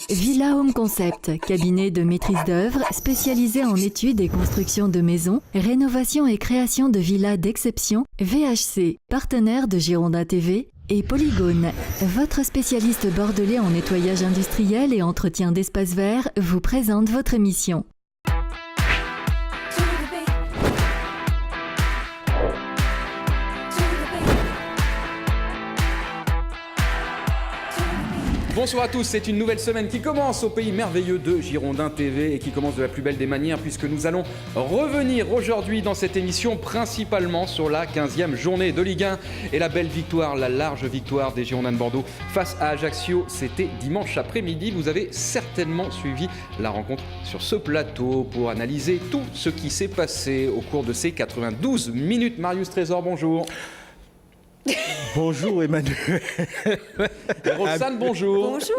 Villa Home Concept, cabinet de maîtrise d'œuvre spécialisé en études et construction de maisons, rénovation et création de villas d'exception, VHC, partenaire de Girondin TV, et Polygone, votre spécialiste bordelais en nettoyage industriel et entretien d'espaces verts, vous présente votre émission. Bonsoir à tous, c'est une nouvelle semaine qui commence au pays merveilleux de Girondin TV et qui commence de la plus belle des manières puisque nous allons revenir aujourd'hui dans cette émission principalement sur la 15e journée de Ligue 1 et la belle victoire, la large victoire des Girondins de Bordeaux face à Ajaccio. C'était dimanche après-midi. Vous avez certainement suivi la rencontre sur ce plateau pour analyser tout ce qui s'est passé au cours de ces 92 minutes. Marius Trésor, bonjour. Bonjour Emmanuel. Roxane, bonjour. Bonjour.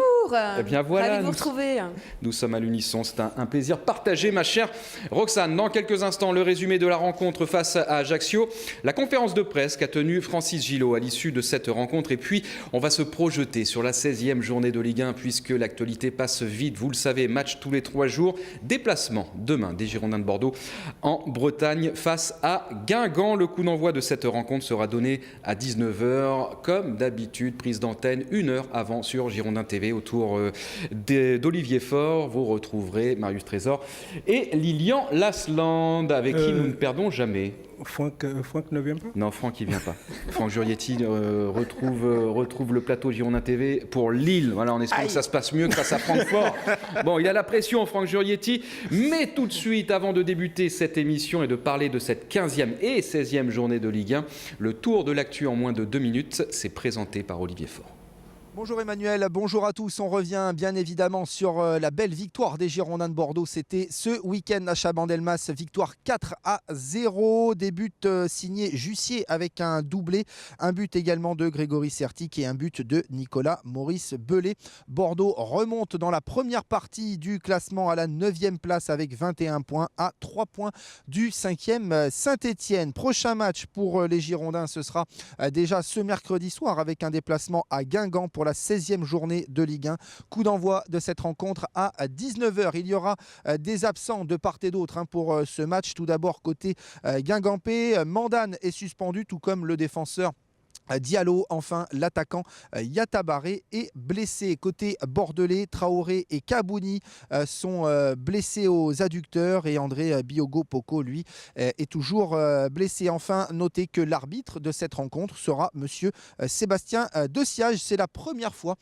Eh bien voilà, ravi de vous retrouver. Nous sommes à l'unisson, c'est un plaisir partagé, ma chère Roxane. Dans quelques instants, le résumé de la rencontre face à Ajaccio, la conférence de presse qu'a tenue Francis Gillot à l'issue de cette rencontre, et puis on va se projeter sur la 16e journée de Ligue 1 puisque l'actualité passe vite, vous le savez, match tous les 3 jours, déplacement demain des Girondins de Bordeaux en Bretagne face à Guingamp. Le coup d'envoi de cette rencontre sera donné à 19h, comme d'habitude, prise d'antenne 1 heure avant sur Girondin TV autour d'Olivier Faure. Vous retrouverez Marius Trésor et Lilian Lasland avec qui nous ne perdons jamais. Franck ne vient pas ? Non, Franck il vient pas. Franck Jurietti retrouve le plateau Girondin TV pour Lille. Voilà, en espérant que ça se passe mieux que face à Francfort. Bon, il a la pression, Franck Jurietti. Mais tout de suite, avant de débuter cette émission et de parler de cette 15e et 16e journée de Ligue 1, le tour de l'actu en moins de 2 minutes, c'est présenté par Olivier Faure. Bonjour Emmanuel, bonjour à tous. On revient bien évidemment sur la belle victoire des Girondins de Bordeaux. C'était ce week-end à Chabandelmas, victoire 4-0. Des buts signés Jussier avec un doublé, un but également de Grégory Sertic et un but de Nicolas Maurice Bellet. Bordeaux remonte dans la première partie du classement à la 9e place avec 21 points à 3 points du 5e Saint-Étienne. Prochain match pour les Girondins, ce sera déjà ce mercredi soir avec un déplacement à Guingamp pour la 16e journée de Ligue 1. Coup d'envoi de cette rencontre à 19h. Il y aura des absents de part et d'autre pour ce match. Tout d'abord côté guingampais, Mandane est suspendu, tout comme le défenseur Diallo. Enfin, l'attaquant Yatabaré est blessé. Côté bordelais, Traoré et Kabouni sont blessés aux adducteurs et André Biogo-Poko, lui, est toujours blessé. Enfin, notez que l'arbitre de cette rencontre sera monsieur Sébastien Deciage. C'est la première fois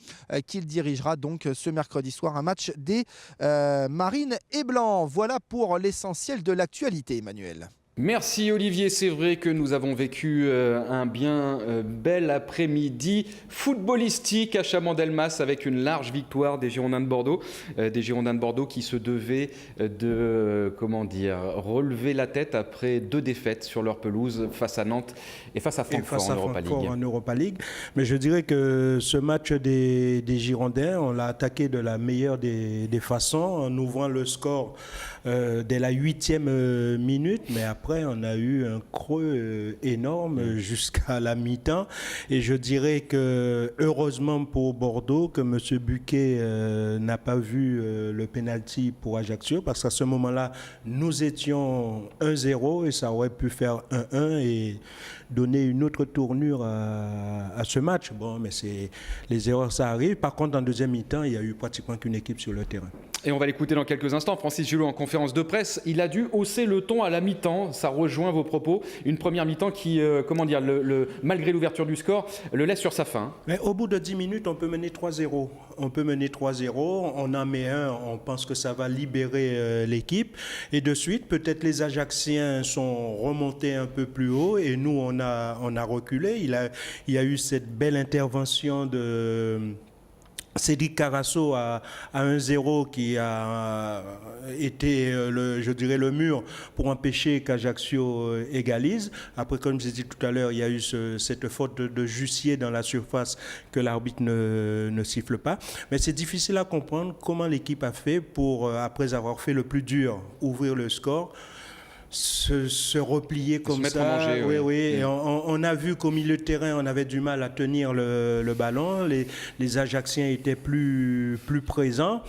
qu'il dirigera donc ce mercredi soir un match des Marines et Blancs. Voilà pour l'essentiel de l'actualité, Emmanuel. Merci Olivier, c'est vrai que nous avons vécu un bien bel après-midi footballistique à Chabandelmas avec une large victoire des Girondins de Bordeaux. Des Girondins de Bordeaux qui se devaient de relever la tête après 2 défaites sur leur pelouse face à Nantes et face à Francfort en Europa League. Mais je dirais que ce match des Girondins, on l'a attaqué de la meilleure des façons en ouvrant le score dès la 8e minute, mais après on a eu un creux énorme jusqu'à la mi-temps et je dirais que heureusement pour Bordeaux que M. Buquet n'a pas vu le penalty pour Ajaccio parce qu'à ce moment-là nous étions 1-0 et ça aurait pu faire 1-1 et donner une autre tournure à ce match. Bon, mais les erreurs, ça arrive. Par contre, en deuxième mi-temps, il n'y a eu pratiquement qu'une équipe sur le terrain. Et on va l'écouter dans quelques instants. Francis Gillot en conférence de presse, il a dû hausser le ton à la mi-temps. Ça rejoint vos propos. Une première mi-temps qui, malgré l'ouverture du score, le laisse sur sa faim. Mais au bout de 10 minutes, on peut mener 3-0. On en met un, on pense que ça va libérer l'équipe. Et de suite, peut-être les Ajacciens sont remontés un peu plus haut et nous, on a reculé. Il y a eu cette belle intervention de Cédric Carasso à 1-0 qui a été, le mur pour empêcher qu'Ajaccio égalise. Après, comme j'ai dit tout à l'heure, il y a eu cette faute de Jussier dans la surface que l'arbitre ne siffle pas. Mais c'est difficile à comprendre comment l'équipe a fait pour, après avoir fait le plus dur, ouvrir le score, se replier comme ça. Oui. Et on a vu qu'au milieu de terrain, on avait du mal à tenir le ballon. Les Ajacciens étaient plus présents.